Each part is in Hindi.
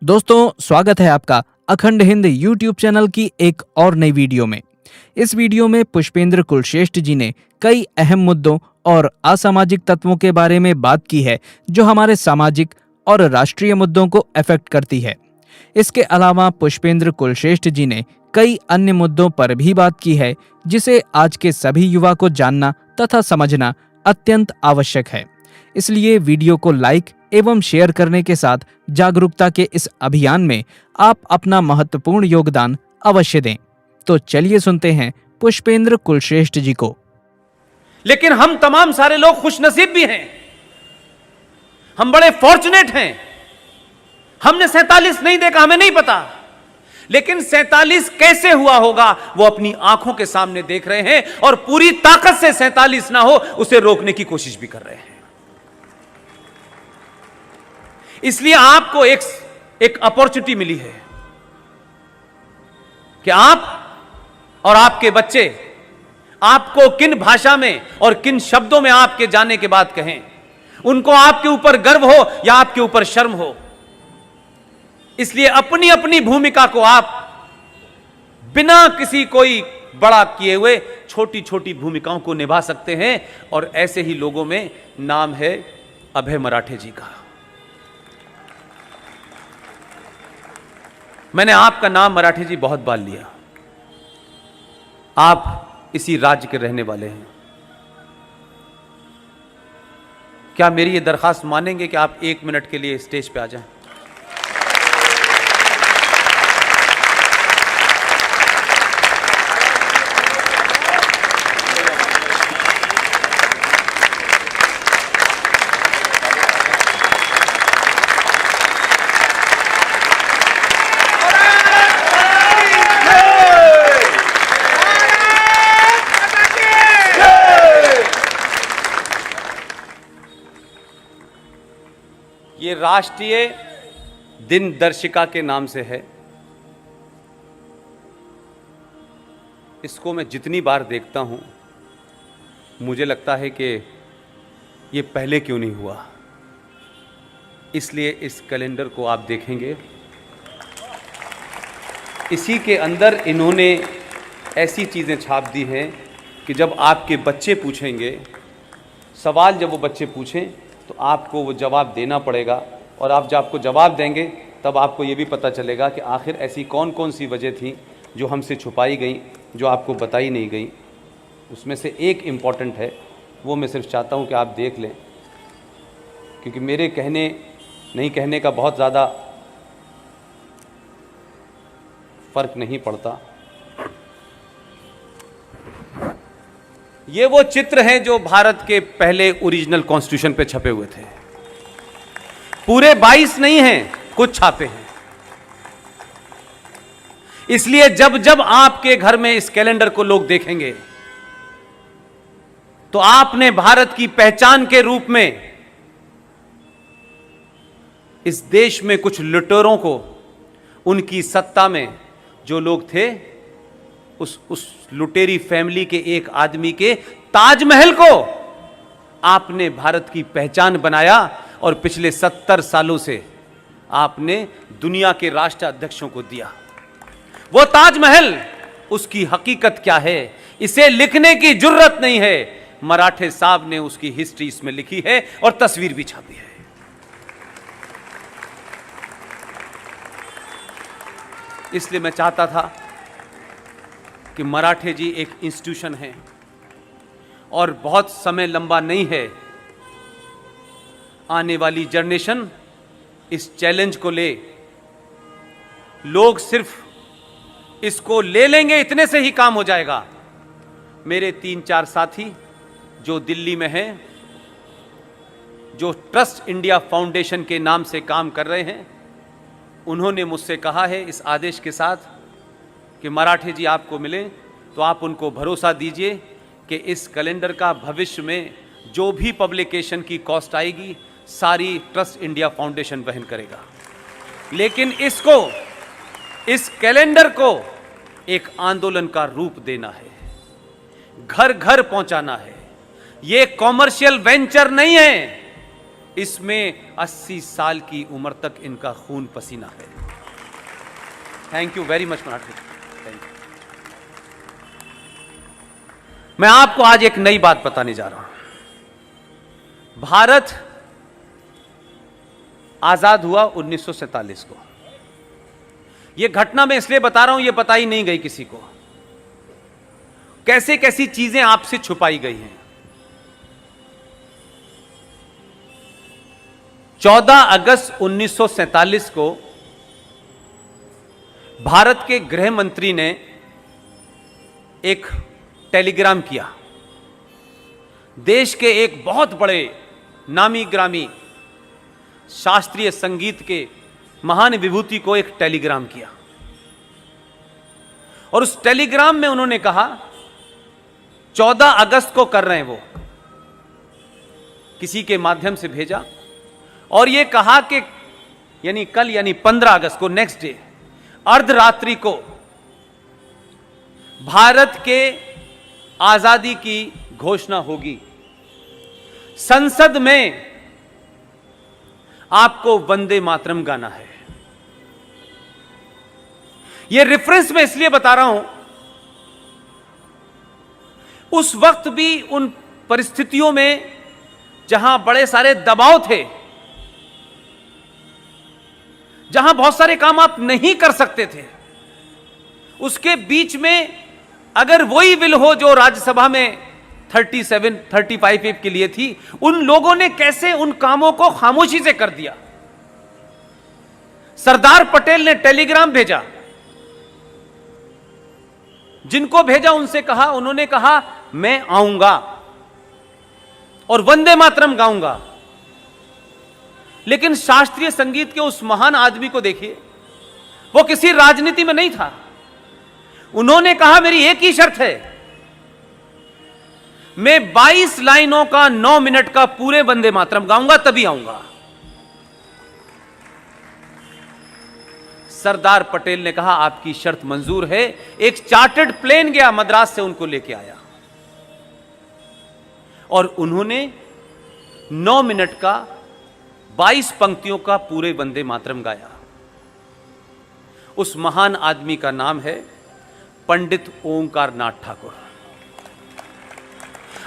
दोस्तों, स्वागत है आपका अखंड हिंद यूट्यूब चैनल की एक और नई वीडियो में। इस वीडियो में पुष्पेंद्र कुलश्रेष्ठ जी ने कई अहम मुद्दों और असामाजिक तत्वों के बारे में बात की है जो हमारे सामाजिक और राष्ट्रीय मुद्दों को अफेक्ट करती है। इसके अलावा पुष्पेंद्र कुलश्रेष्ठ जी ने कई अन्य मुद्दों पर भी बात की है जिसे आज के सभी युवा को जानना तथा समझना अत्यंत आवश्यक है। इसलिए वीडियो को लाइक एवं शेयर करने के साथ जागरूकता के इस अभियान में आप अपना महत्वपूर्ण योगदान अवश्य दें। तो चलिए सुनते हैं पुष्पेंद्र कुलश्रेष्ठ जी को। लेकिन हम तमाम सारे लोग खुशनसीब भी हैं, हम बड़े फॉर्चुनेट हैं। हमने 47 नहीं देखा, हमें नहीं पता, लेकिन 47 कैसे हुआ होगा वो अपनी आंखों के सामने देख रहे हैं और पूरी ताकत से 47 ना हो उसे रोकने की कोशिश भी कर रहे हैं। इसलिए आपको एक अपॉर्चुनिटी मिली है कि आप और आपके बच्चे आपको किन भाषा में और किन शब्दों में आपके जाने के बाद कहें, उनको आपके ऊपर गर्व हो या आपके ऊपर शर्म हो। इसलिए अपनी अपनी भूमिका को आप बिना किसी कोई बड़ा किए हुए छोटी छोटी भूमिकाओं को निभा सकते हैं। और ऐसे ही लोगों में नाम है अभय मराठे जी का। मैंने आपका नाम मराठे जी बहुत बार लिया। आप इसी राज्य के रहने वाले हैं। क्या मेरी ये दरखास्त मानेंगे कि आप 1 मिनट के लिए स्टेज पे आ जाएं? ये राष्ट्रीय दिन दर्शिका के नाम से है। इसको मैं जितनी बार देखता हूं मुझे लगता है कि ये पहले क्यों नहीं हुआ। इसलिए इस कैलेंडर को आप देखेंगे, इसी के अंदर इन्होंने ऐसी चीज़ें छाप दी हैं कि जब आपके बच्चे पूछेंगे सवाल, जब वो बच्चे पूछें तो आपको वो जवाब देना पड़ेगा। और आप जब आपको जवाब देंगे तब आपको ये भी पता चलेगा कि आखिर ऐसी कौन कौन सी वजह थी जो हमसे छुपाई गई, जो आपको बताई नहीं गई। उसमें से एक इम्पॉर्टेंट है, वो मैं सिर्फ चाहता हूँ कि आप देख लें, क्योंकि मेरे कहने नहीं कहने का बहुत ज़्यादा फ़र्क नहीं पड़ता। ये वो चित्र हैं जो भारत के पहले ओरिजिनल कॉन्स्टिट्यूशन पे छपे हुए थे। पूरे 22 नहीं हैं, कुछ छापे हैं। इसलिए जब जब आपके घर में इस कैलेंडर को लोग देखेंगे तो आपने भारत की पहचान के रूप में इस देश में कुछ लुटेरों को, उनकी सत्ता में जो लोग थे, उस लुटेरी फैमिली के एक आदमी के ताजमहल को आपने भारत की पहचान बनाया। और पिछले 70 सालों से आपने दुनिया के राष्ट्र अध्यक्षों को दिया। वो ताजमहल, उसकी हकीकत क्या है इसे लिखने की जुर्रत नहीं है। मराठे साहब ने उसकी हिस्ट्री इसमें लिखी है और तस्वीर भी छापी है। इसलिए मैं चाहता था कि मराठे जी एक इंस्टीट्यूशन है और बहुत समय लंबा नहीं है। आने वाली जनरेशन इस चैलेंज को ले, लोग सिर्फ इसको ले लेंगे, इतने से ही काम हो जाएगा। मेरे 3-4 साथी जो दिल्ली में हैं, जो ट्रस्ट इंडिया फाउंडेशन के नाम से काम कर रहे हैं, उन्होंने मुझसे कहा है इस आदेश के साथ कि मराठे जी आपको मिले तो आप उनको भरोसा दीजिए कि इस कैलेंडर का भविष्य में जो भी पब्लिकेशन की कॉस्ट आएगी सारी ट्रस्ट इंडिया फाउंडेशन वहन करेगा। लेकिन इस कैलेंडर को एक आंदोलन का रूप देना है, घर घर पहुंचाना है। ये कॉमर्शियल वेंचर नहीं है, इसमें 80 साल की उम्र तक इनका खून पसीना है। Thank you very much Marathi. Thank you. मैं आपको आज एक नई बात बताने जा रहा हूं। भारत आजाद हुआ 1947 को। यह घटना मैं इसलिए बता रहा हूं, यह बताई नहीं गई किसी को। कैसे कैसी चीजें आपसे छुपाई गई हैं। 14 अगस्त 1947 को भारत के गृह मंत्री ने एक टेलीग्राम किया। देश के एक बहुत बड़े नामी ग्रामी शास्त्रीय संगीत के महान विभूति को एक टेलीग्राम किया और उस टेलीग्राम में उन्होंने कहा 14 अगस्त को कर रहे हैं, वो किसी के माध्यम से भेजा और यह कहा कि यानी कल यानी 15 अगस्त को नेक्स्ट डे अर्धरात्रि को भारत के आजादी की घोषणा होगी। संसद में आपको वंदे मातरम गाना है। यह रेफरेंस मैं इसलिए बता रहा हूं, उस वक्त भी उन परिस्थितियों में जहां बड़े सारे दबाव थे, जहां बहुत सारे काम आप नहीं कर सकते थे, उसके बीच में अगर वही विल हो जो राज्यसभा में 35 के लिए थी, उन लोगों ने कैसे उन कामों को खामोशी से कर दिया। सरदार पटेल ने टेलीग्राम भेजा, जिनको भेजा उनसे कहा, उन्होंने कहा मैं आऊंगा और वंदे मातरम गाऊंगा। लेकिन शास्त्रीय संगीत के उस महान आदमी को देखिए, वो किसी राजनीति में नहीं था। उन्होंने कहा मेरी एक ही शर्त है, मैं 22 लाइनों का 9 मिनट का पूरे वंदे मातरम गाऊंगा, तभी आऊंगा। सरदार पटेल ने कहा आपकी शर्त मंजूर है। एक चार्टर्ड प्लेन गया मद्रास से, उनको लेके आया और उन्होंने 9 मिनट का 22 पंक्तियों का पूरे वंदे मातरम गाया। उस महान आदमी का नाम है पंडित ओंकार नाथ ठाकुर।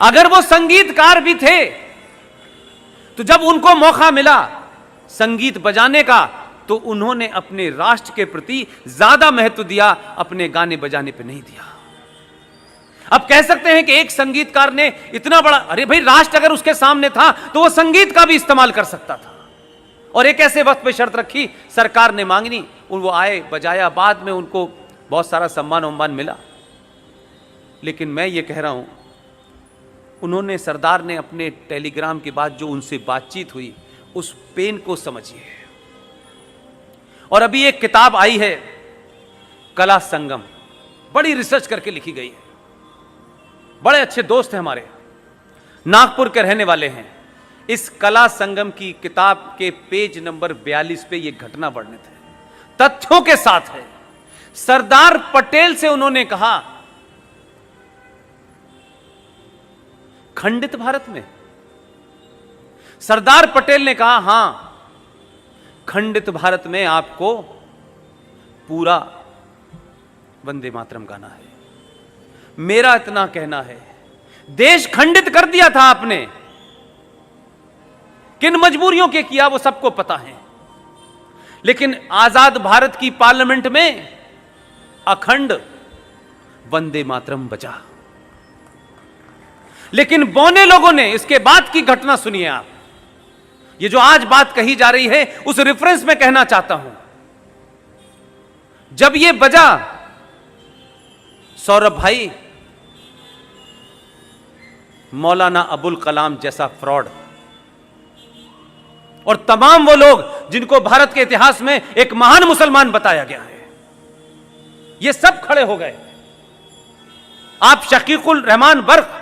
अगर वो संगीतकार भी थे तो जब उनको मौका मिला संगीत बजाने का, तो उन्होंने अपने राष्ट्र के प्रति ज्यादा महत्व दिया, अपने गाने बजाने पे नहीं दिया। अब कह सकते हैं कि एक संगीतकार ने इतना बड़ा, अरे भाई राष्ट्र अगर उसके सामने था तो वो संगीत का भी इस्तेमाल कर सकता था। और एक ऐसे वक्त पे शर्त रखी, सरकार ने मांगनी, वो आए, बजाया, बाद में उनको बहुत सारा सम्मान उम्मान मिला। लेकिन मैं ये कह रहा हूं, उन्होंने, सरदार ने अपने टेलीग्राम के बाद जो उनसे बातचीत हुई, उस पेन को समझिए। और अभी एक किताब आई है कला संगम, बड़ी रिसर्च करके लिखी गई है। बड़े अच्छे दोस्त हैं हमारे, नागपुर के रहने वाले हैं। इस कला संगम की किताब के पेज नंबर 42 पे यह घटना वर्णित है, तथ्यों के साथ है। सरदार पटेल से उन्होंने कहा खंडित भारत में, सरदार पटेल ने कहा हां, खंडित भारत में आपको पूरा वंदे मातरम गाना है। मेरा इतना कहना है, देश खंडित कर दिया था आपने, किन मजबूरियों के किया वो सबको पता है। लेकिन आजाद भारत की पार्लियामेंट में अखंड वंदे मातरम बजा। लेकिन बौने लोगों ने, इसके बाद की घटना सुनिए आप, ये जो आज बात कही जा रही है उस रेफरेंस में कहना चाहता हूं। जब ये बजा, सौरभ भाई, मौलाना अबुल कलाम जैसा फ्रॉड और तमाम वो लोग जिनको भारत के इतिहास में एक महान मुसलमान बताया गया है, ये सब खड़े हो गए। आप शकीकुल रहमान बर्क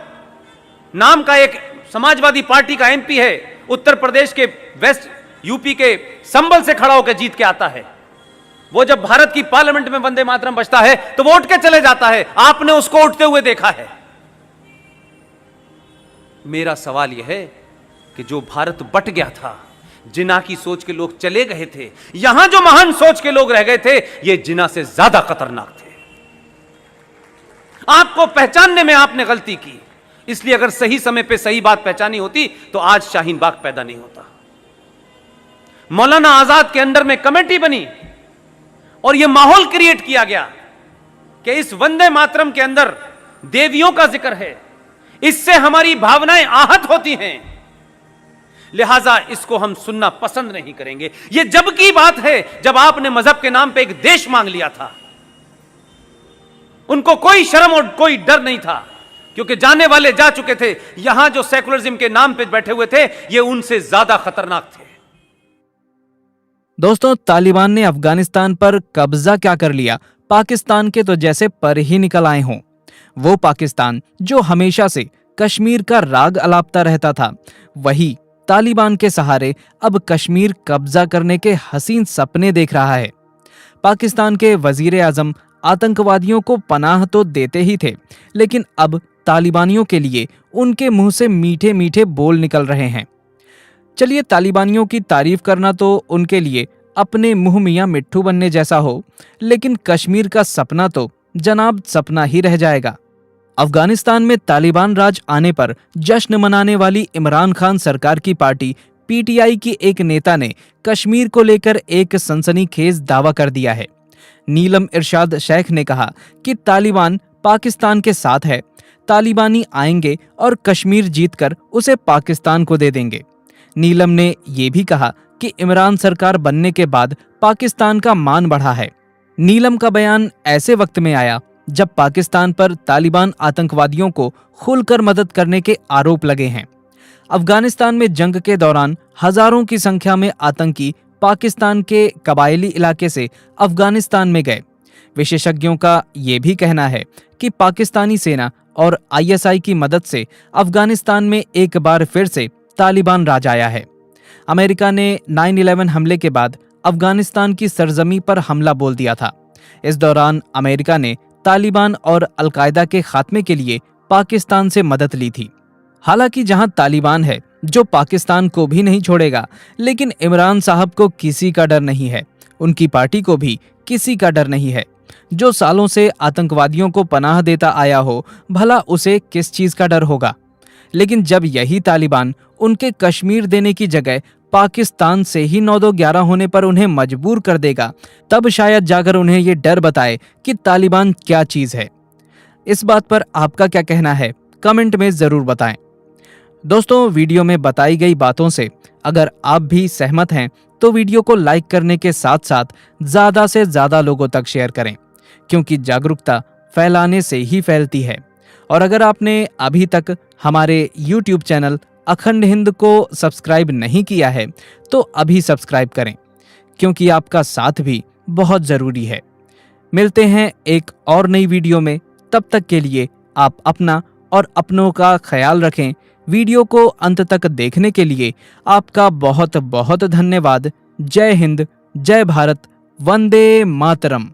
नाम का एक समाजवादी पार्टी का एमपी है, उत्तर प्रदेश के वेस्ट यूपी के संबल से खड़ा होकर जीत के आता है। वो जब भारत की पार्लियामेंट में वंदे मातरम बजता है तो वो उठ के चले जाता है। आपने उसको उठते हुए देखा है। मेरा सवाल यह है कि जो भारत बट गया था, जिना की सोच के लोग चले गए थे, यहां जो महान सोच के लोग रह गए थे, ये जिना से ज्यादा खतरनाक थे। आपको पहचानने में आपने गलती की, इसलिए अगर सही समय पे सही बात पहचानी होती तो आज शाहीन बाग पैदा नहीं होता। मौलाना आजाद के अंडर में कमेटी बनी और यह माहौल क्रिएट किया गया कि इस वंदे मातरम के अंदर देवियों का जिक्र है, इससे हमारी भावनाएं आहत होती हैं, लिहाजा इसको हम सुनना पसंद नहीं करेंगे। यह जब की बात है जब आपने मजहब के नाम पे एक देश मांग लिया था। उनको कोई शर्म और कोई डर नहीं था, क्योंकि जाने वाले जा चुके थे। यहां जो सेकुलरिज्म के नाम पे बैठे हुए थे, ये उनसे ज्यादा खतरनाक थे। दोस्तों, तालिबान ने अफगानिस्तान पर कब्जा क्या कर लिया, पाकिस्तान के तो जैसे पर ही निकल आए हों। वो पाकिस्तान जो हमेशा से कश्मीर का राग अलापता रहता था, वही तालिबान के सहारे अब कश्मीर कब्जा करने के हसीन सपने देख रहा है। पाकिस्तान के वजीर आजम आतंकवादियों को पनाह तो देते ही थे, लेकिन अब तालिबानियों के लिए उनके मुंह से मीठे मीठे बोल निकल रहे हैं। चलिए, तालिबानियों की तारीफ करना तो उनके लिए अपने मुंह मियां मिट्ठू बनने जैसा हो, लेकिन कश्मीर का सपना तो जनाब सपना ही रह जाएगा। अफगानिस्तान में तालिबान राज आने पर जश्न मनाने वाली इमरान खान सरकार की पार्टी पीटीआई की एक नेता ने कश्मीर को लेकर एक सनसनीखेज दावा कर दिया है। नीलम इरशाद शेख ने कहा कि तालिबान पाकिस्तान के साथ है, तालिबानी आएंगे और कश्मीर जीतकर उसे पाकिस्तान को दे देंगे। नीलम ने यह भी कहा कि इमरान सरकार बनने के बाद पाकिस्तान का मान बढ़ा है। नीलम का बयान ऐसे वक्त में आया जब पाकिस्तान पर तालिबान आतंकवादियों को खुलकर मदद करने के आरोप लगे हैं। अफगानिस्तान में जंग के दौरान हजारों की संख्या में आतंकी पाकिस्तान के कबायली इलाके से अफगानिस्तान में गए। विशेषज्ञों का ये भी कहना है कि पाकिस्तानी सेना और आईएसआई की मदद से अफगानिस्तान में एक बार फिर से तालिबान राज आया है। अमेरिका ने 9/11 हमले के बाद अफगानिस्तान की सरजमी पर हमला बोल दिया था। इस दौरान अमेरिका ने तालिबान और अलकायदा के खात्मे के लिए पाकिस्तान से मदद ली थी। हालांकि जहां तालिबान है जो पाकिस्तान को भी नहीं छोड़ेगा, लेकिन इमरान साहब को किसी का डर नहीं है, उनकी पार्टी को भी किसी का डर नहीं है। जो सालों से आतंकवादियों को पनाह देता आया हो, भला उसे किस चीज का डर होगा। लेकिन जब यही तालिबान उनके कश्मीर देने की जगह पाकिस्तान से ही 9-2-11 होने पर उन्हें मजबूर कर देगा, तब शायद जाकर उन्हें ये डर बताए कि तालिबान क्या चीज है। इस बात पर आपका क्या कहना है, कमेंट में जरूर बताएं। दोस्तों, वीडियो में बताई गई बातों से अगर आप भी सहमत हैं तो वीडियो को लाइक करने के साथ साथ ज्यादा से ज्यादा लोगों तक शेयर करें, क्योंकि जागरूकता फैलाने से ही फैलती है। और अगर आपने अभी तक हमारे YouTube चैनल अखंड हिंद को सब्सक्राइब नहीं किया है तो अभी सब्सक्राइब करें, क्योंकि आपका साथ भी बहुत ज़रूरी है। मिलते हैं एक और नई वीडियो में, तब तक के लिए आप अपना और अपनों का ख्याल रखें। वीडियो को अंत तक देखने के लिए आपका बहुत बहुत धन्यवाद। जय हिंद, जय भारत, वंदे मातरम।